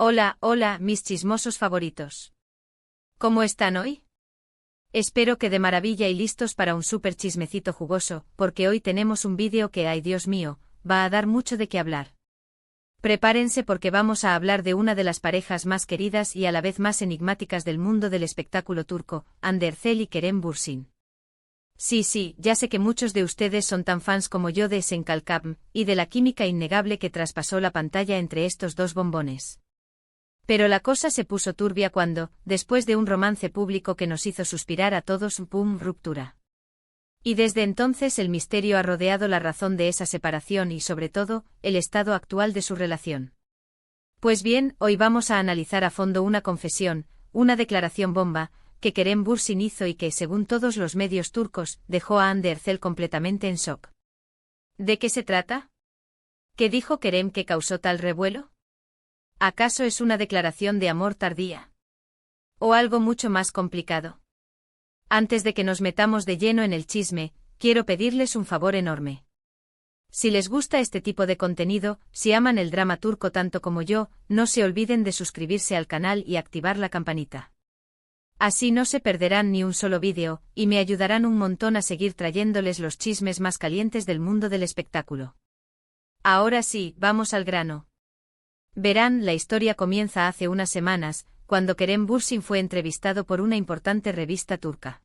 Hola, hola, mis chismosos favoritos. ¿Cómo están hoy? Espero que de maravilla y listos para un súper chismecito jugoso, porque hoy tenemos un vídeo que, ay Dios mío, va a dar mucho de qué hablar. Prepárense porque vamos a hablar de una de las parejas más queridas y a la vez más enigmáticas del mundo del espectáculo turco, Hande Erçel y Kerem Bürsin. Sí, ya sé que muchos de ustedes son tan fans como yo de Sen Kalkam, y de la química innegable que traspasó la pantalla entre estos dos bombones. Pero la cosa se puso turbia cuando, después de un romance público que nos hizo suspirar a todos, ¡pum!, ruptura. Y desde entonces el misterio ha rodeado la razón de esa separación y, sobre todo, el estado actual de su relación. Pues bien, hoy vamos a analizar a fondo una confesión, una declaración bomba, que Kerem Bürsin hizo y que, según todos los medios turcos, dejó a Hande Erçel completamente en shock. ¿De qué se trata? ¿Qué dijo Kerem que causó tal revuelo? ¿Acaso es una declaración de amor tardía? ¿O algo mucho más complicado? Antes de que nos metamos de lleno en el chisme, quiero pedirles un favor enorme. Si les gusta este tipo de contenido, si aman el drama turco tanto como yo, no se olviden de suscribirse al canal y activar la campanita. Así no se perderán ni un solo vídeo, y me ayudarán un montón a seguir trayéndoles los chismes más calientes del mundo del espectáculo. Ahora sí, vamos al grano. Verán, la historia comienza hace unas semanas, cuando Kerem Bürsin fue entrevistado por una importante revista turca.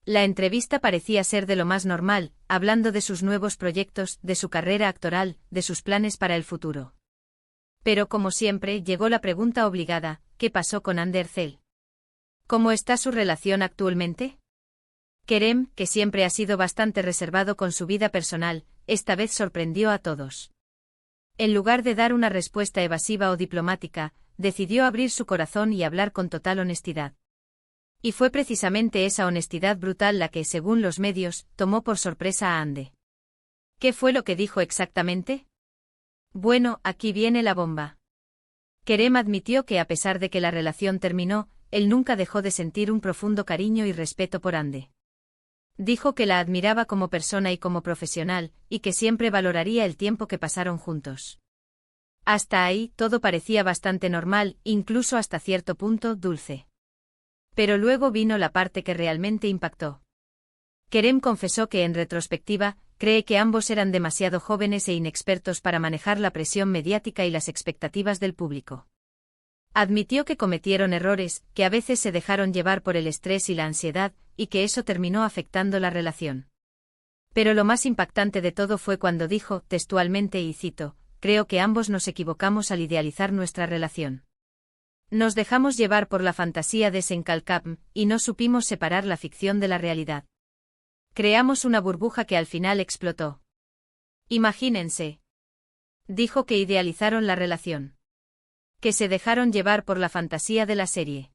La entrevista parecía ser de lo más normal, hablando de sus nuevos proyectos, de su carrera actoral, de sus planes para el futuro. Pero como siempre, llegó la pregunta obligada: ¿qué pasó con Hande Erçel? ¿Cómo está su relación actualmente? Kerem, que siempre ha sido bastante reservado con su vida personal, esta vez sorprendió a todos. En lugar de dar una respuesta evasiva o diplomática, decidió abrir su corazón y hablar con total honestidad. Y fue precisamente esa honestidad brutal la que, según los medios, tomó por sorpresa a Hande. ¿Qué fue lo que dijo exactamente? Bueno, aquí viene la bomba. Kerem admitió que a pesar de que la relación terminó, él nunca dejó de sentir un profundo cariño y respeto por Hande. Dijo que la admiraba como persona y como profesional, y que siempre valoraría el tiempo que pasaron juntos. Hasta ahí, todo parecía bastante normal, incluso hasta cierto punto dulce. Pero luego vino la parte que realmente impactó. Kerem confesó que en retrospectiva, cree que ambos eran demasiado jóvenes e inexpertos para manejar la presión mediática y las expectativas del público. Admitió que cometieron errores, que a veces se dejaron llevar por el estrés y la ansiedad, y que eso terminó afectando la relación. Pero lo más impactante de todo fue cuando dijo, textualmente y cito: «Creo que ambos nos equivocamos al idealizar nuestra relación. Nos dejamos llevar por la fantasía de Sen Kalkam, y no supimos separar la ficción de la realidad. Creamos una burbuja que al final explotó. Imagínense». Dijo que idealizaron la relación. Que se dejaron llevar por la fantasía de la serie.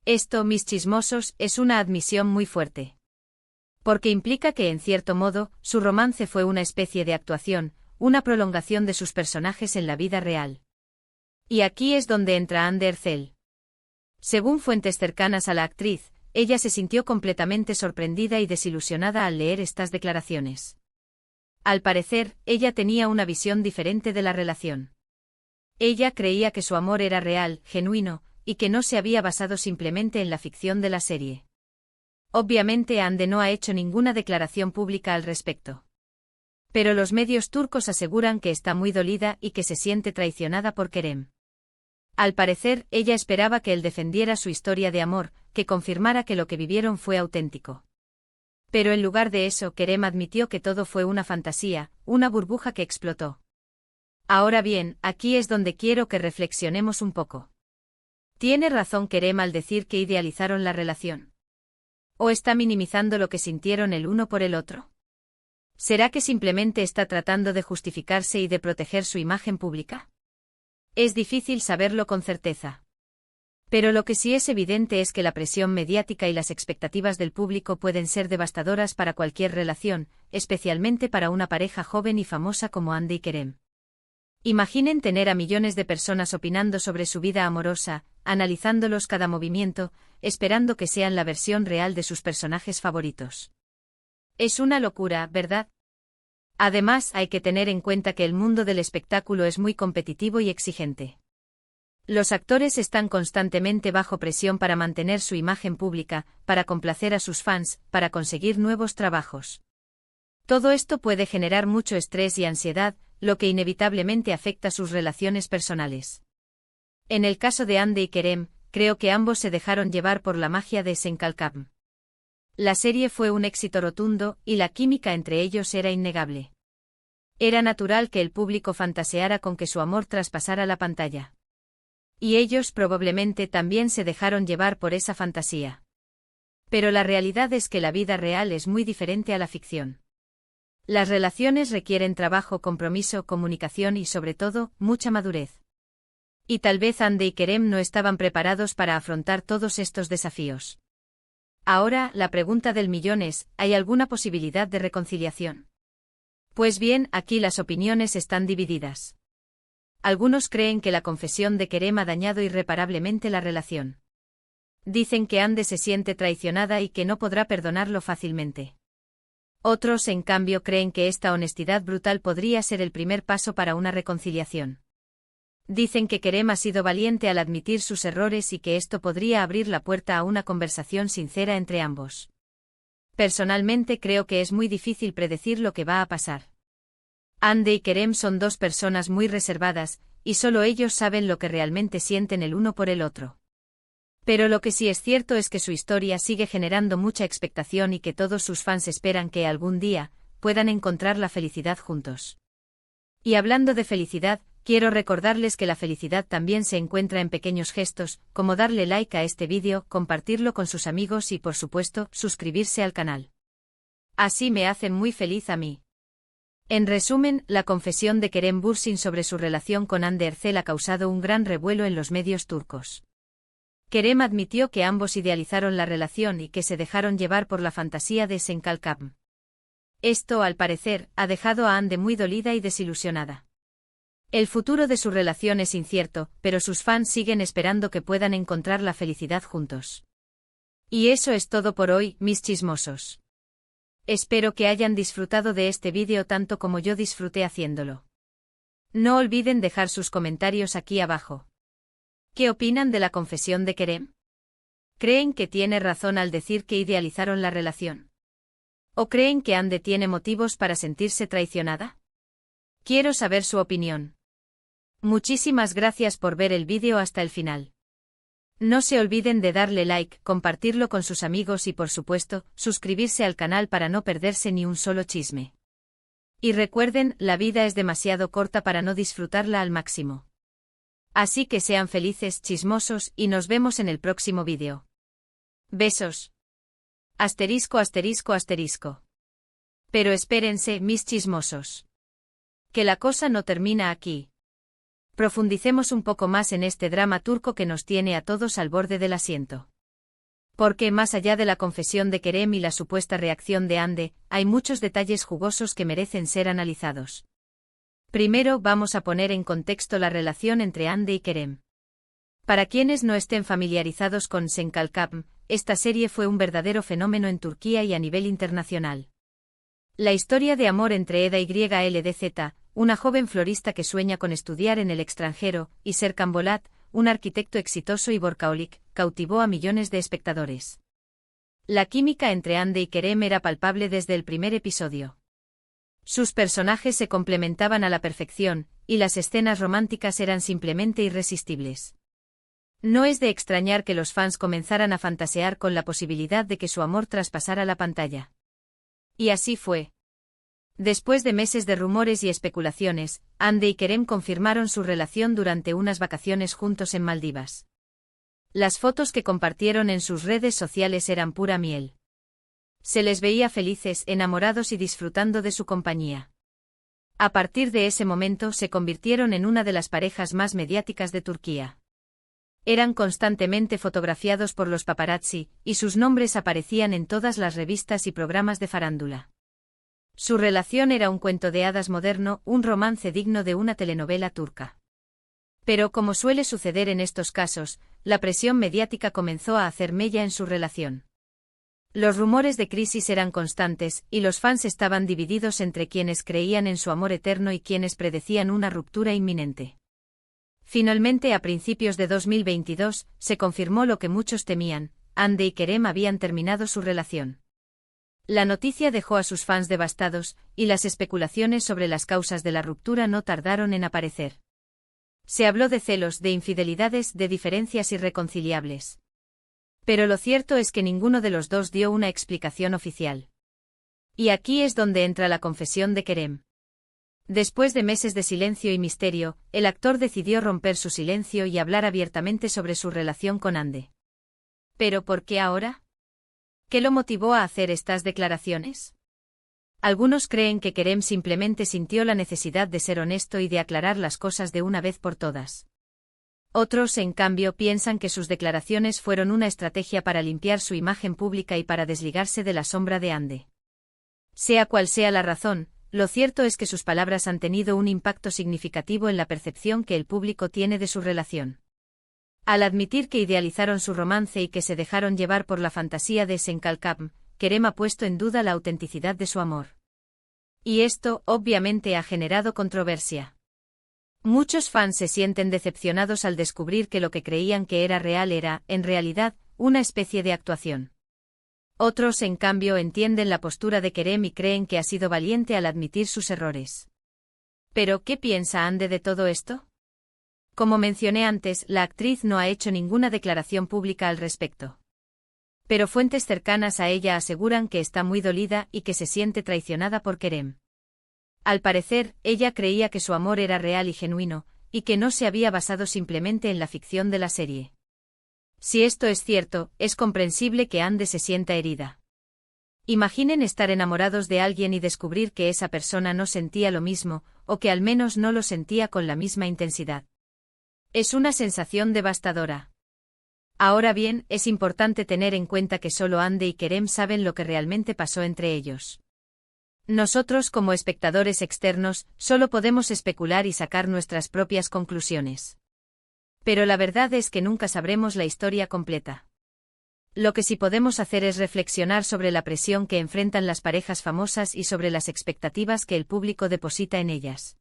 Esto, mis chismosos, es una admisión muy fuerte. Porque implica que, en cierto modo, su romance fue una especie de actuación, una prolongación de sus personajes en la vida real. Y aquí es donde entra Hande Erçel. Según fuentes cercanas a la actriz, ella se sintió completamente sorprendida y desilusionada al leer estas declaraciones. Al parecer, ella tenía una visión diferente de la relación. Ella creía que su amor era real, genuino, y que no se había basado simplemente en la ficción de la serie. Obviamente Hande no ha hecho ninguna declaración pública al respecto. Pero los medios turcos aseguran que está muy dolida y que se siente traicionada por Kerem. Al parecer, ella esperaba que él defendiera su historia de amor, que confirmara que lo que vivieron fue auténtico. Pero en lugar de eso, Kerem admitió que todo fue una fantasía, una burbuja que explotó. Ahora bien, aquí es donde quiero que reflexionemos un poco. ¿Tiene razón Kerem al decir que idealizaron la relación? ¿O está minimizando lo que sintieron el uno por el otro? ¿Será que simplemente está tratando de justificarse y de proteger su imagen pública? Es difícil saberlo con certeza. Pero lo que sí es evidente es que la presión mediática y las expectativas del público pueden ser devastadoras para cualquier relación, especialmente para una pareja joven y famosa como Hande y Kerem. Imaginen tener a millones de personas opinando sobre su vida amorosa, analizándolos cada movimiento, esperando que sean la versión real de sus personajes favoritos. Es una locura, ¿verdad? Además, hay que tener en cuenta que el mundo del espectáculo es muy competitivo y exigente. Los actores están constantemente bajo presión para mantener su imagen pública, para complacer a sus fans, para conseguir nuevos trabajos. Todo esto puede generar mucho estrés y ansiedad, lo que inevitablemente afecta sus relaciones personales. En el caso de Hande y Kerem, creo que ambos se dejaron llevar por la magia de Senkalkam. La serie fue un éxito rotundo, y la química entre ellos era innegable. Era natural que el público fantaseara con que su amor traspasara la pantalla. Y ellos probablemente también se dejaron llevar por esa fantasía. Pero la realidad es que la vida real es muy diferente a la ficción. Las relaciones requieren trabajo, compromiso, comunicación y, sobre todo, mucha madurez. Y tal vez Hande y Kerem no estaban preparados para afrontar todos estos desafíos. Ahora, la pregunta del millón es, ¿hay alguna posibilidad de reconciliación? Pues bien, aquí las opiniones están divididas. Algunos creen que la confesión de Kerem ha dañado irreparablemente la relación. Dicen que Hande se siente traicionada y que no podrá perdonarlo fácilmente. Otros, en cambio, creen que esta honestidad brutal podría ser el primer paso para una reconciliación. Dicen que Kerem ha sido valiente al admitir sus errores y que esto podría abrir la puerta a una conversación sincera entre ambos. Personalmente creo que es muy difícil predecir lo que va a pasar. Hande y Kerem son dos personas muy reservadas, y solo ellos saben lo que realmente sienten el uno por el otro. Pero lo que sí es cierto es que su historia sigue generando mucha expectación y que todos sus fans esperan que algún día puedan encontrar la felicidad juntos. Y hablando de felicidad, quiero recordarles que la felicidad también se encuentra en pequeños gestos, como darle like a este vídeo, compartirlo con sus amigos y, por supuesto, suscribirse al canal. Así me hacen muy feliz a mí. En resumen, la confesión de Kerem Bürsin sobre su relación con Hande Erçel ha causado un gran revuelo en los medios turcos. Kerem admitió que ambos idealizaron la relación y que se dejaron llevar por la fantasía de Senkalkam. Esto, al parecer, ha dejado a Hande muy dolida y desilusionada. El futuro de su relación es incierto, pero sus fans siguen esperando que puedan encontrar la felicidad juntos. Y eso es todo por hoy, mis chismosos. Espero que hayan disfrutado de este vídeo tanto como yo disfruté haciéndolo. No olviden dejar sus comentarios aquí abajo. ¿Qué opinan de la confesión de Kerem? ¿Creen que tiene razón al decir que idealizaron la relación? ¿O creen que Hande tiene motivos para sentirse traicionada? Quiero saber su opinión. Muchísimas gracias por ver el vídeo hasta el final. No se olviden de darle like, compartirlo con sus amigos y, por supuesto, suscribirse al canal para no perderse ni un solo chisme. Y recuerden, la vida es demasiado corta para no disfrutarla al máximo. Así que sean felices, chismosos, y nos vemos en el próximo vídeo. Besos. Asterisco, asterisco, asterisco. Pero espérense, mis chismosos. Que la cosa no termina aquí. Profundicemos un poco más en este drama turco que nos tiene a todos al borde del asiento. Porque, más allá de la confesión de Kerem y la supuesta reacción de Hande, hay muchos detalles jugosos que merecen ser analizados. Primero, vamos a poner en contexto la relación entre Hande y Kerem. Para quienes no estén familiarizados con Senkalkam, esta serie fue un verdadero fenómeno en Turquía y a nivel internacional. La historia de amor entre Eda YLDZ, una joven florista que sueña con estudiar en el extranjero, y Serkan Bolat, un arquitecto exitoso y workaholic, cautivó a millones de espectadores. La química entre Hande y Kerem era palpable desde el primer episodio. Sus personajes se complementaban a la perfección, y las escenas románticas eran simplemente irresistibles. No es de extrañar que los fans comenzaran a fantasear con la posibilidad de que su amor traspasara la pantalla. Y así fue. Después de meses de rumores y especulaciones, Hande y Kerem confirmaron su relación durante unas vacaciones juntos en Maldivas. Las fotos que compartieron en sus redes sociales eran pura miel. Se les veía felices, enamorados y disfrutando de su compañía. A partir de ese momento se convirtieron en una de las parejas más mediáticas de Turquía. Eran constantemente fotografiados por los paparazzi, y sus nombres aparecían en todas las revistas y programas de farándula. Su relación era un cuento de hadas moderno, un romance digno de una telenovela turca. Pero como suele suceder en estos casos, la presión mediática comenzó a hacer mella en su relación. Los rumores de crisis eran constantes, y los fans estaban divididos entre quienes creían en su amor eterno y quienes predecían una ruptura inminente. Finalmente, a principios de 2022, se confirmó lo que muchos temían: Hande y Kerem habían terminado su relación. La noticia dejó a sus fans devastados, y las especulaciones sobre las causas de la ruptura no tardaron en aparecer. Se habló de celos, de infidelidades, de diferencias irreconciliables. Pero lo cierto es que ninguno de los dos dio una explicación oficial. Y aquí es donde entra la confesión de Kerem. Después de meses de silencio y misterio, el actor decidió romper su silencio y hablar abiertamente sobre su relación con Hande. ¿Pero por qué ahora? ¿Qué lo motivó a hacer estas declaraciones? Algunos creen que Kerem simplemente sintió la necesidad de ser honesto y de aclarar las cosas de una vez por todas. Otros, en cambio, piensan que sus declaraciones fueron una estrategia para limpiar su imagen pública y para desligarse de la sombra de Hande. Sea cual sea la razón, lo cierto es que sus palabras han tenido un impacto significativo en la percepción que el público tiene de su relación. Al admitir que idealizaron su romance y que se dejaron llevar por la fantasía de Senkalkam, Kerem ha puesto en duda la autenticidad de su amor. Y esto, obviamente, ha generado controversia. Muchos fans se sienten decepcionados al descubrir que lo que creían que era real era, en realidad, una especie de actuación. Otros, en cambio, entienden la postura de Kerem y creen que ha sido valiente al admitir sus errores. ¿Pero qué piensa Hande de todo esto? Como mencioné antes, la actriz no ha hecho ninguna declaración pública al respecto. Pero fuentes cercanas a ella aseguran que está muy dolida y que se siente traicionada por Kerem. Al parecer, ella creía que su amor era real y genuino, y que no se había basado simplemente en la ficción de la serie. Si esto es cierto, es comprensible que Hande se sienta herida. Imaginen estar enamorados de alguien y descubrir que esa persona no sentía lo mismo, o que al menos no lo sentía con la misma intensidad. Es una sensación devastadora. Ahora bien, es importante tener en cuenta que solo Hande y Kerem saben lo que realmente pasó entre ellos. Nosotros, como espectadores externos, solo podemos especular y sacar nuestras propias conclusiones. Pero la verdad es que nunca sabremos la historia completa. Lo que sí podemos hacer es reflexionar sobre la presión que enfrentan las parejas famosas y sobre las expectativas que el público deposita en ellas.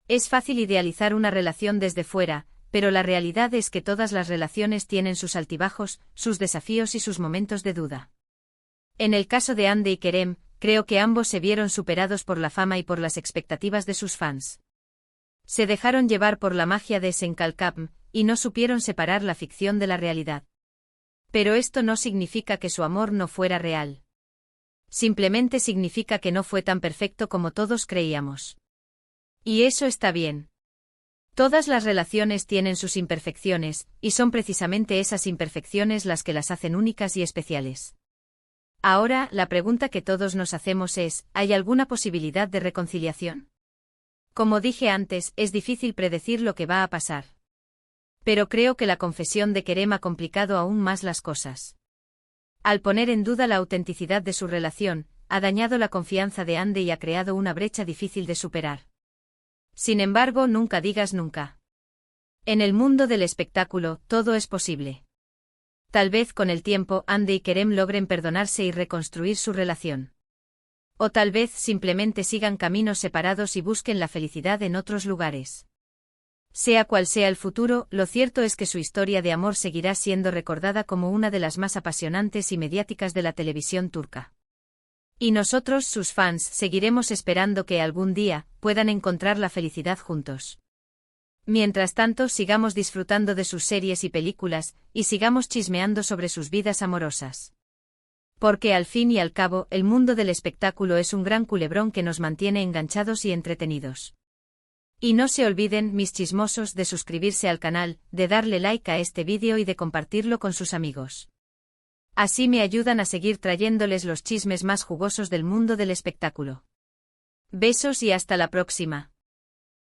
Es fácil idealizar una relación desde fuera, pero la realidad es que todas las relaciones tienen sus altibajos, sus desafíos y sus momentos de duda. En el caso de Hande y Kerem, creo que ambos se vieron superados por la fama y por las expectativas de sus fans. Se dejaron llevar por la magia de Senkalkam, y no supieron separar la ficción de la realidad. Pero esto no significa que su amor no fuera real. Simplemente significa que no fue tan perfecto como todos creíamos. Y eso está bien. Todas las relaciones tienen sus imperfecciones, y son precisamente esas imperfecciones las que las hacen únicas y especiales. Ahora, la pregunta que todos nos hacemos es, ¿hay alguna posibilidad de reconciliación? Como dije antes, es difícil predecir lo que va a pasar. Pero creo que la confesión de Kerem ha complicado aún más las cosas. Al poner en duda la autenticidad de su relación, ha dañado la confianza de Hande y ha creado una brecha difícil de superar. Sin embargo, nunca digas nunca. En el mundo del espectáculo, todo es posible. Tal vez con el tiempo Hande y Kerem logren perdonarse y reconstruir su relación. O tal vez simplemente sigan caminos separados y busquen la felicidad en otros lugares. Sea cual sea el futuro, lo cierto es que su historia de amor seguirá siendo recordada como una de las más apasionantes y mediáticas de la televisión turca. Y nosotros, sus fans, seguiremos esperando que algún día puedan encontrar la felicidad juntos. Mientras tanto, sigamos disfrutando de sus series y películas, y sigamos chismeando sobre sus vidas amorosas. Porque al fin y al cabo, el mundo del espectáculo es un gran culebrón que nos mantiene enganchados y entretenidos. Y no se olviden, mis chismosos, de suscribirse al canal, de darle like a este vídeo y de compartirlo con sus amigos. Así me ayudan a seguir trayéndoles los chismes más jugosos del mundo del espectáculo. Besos y hasta la próxima.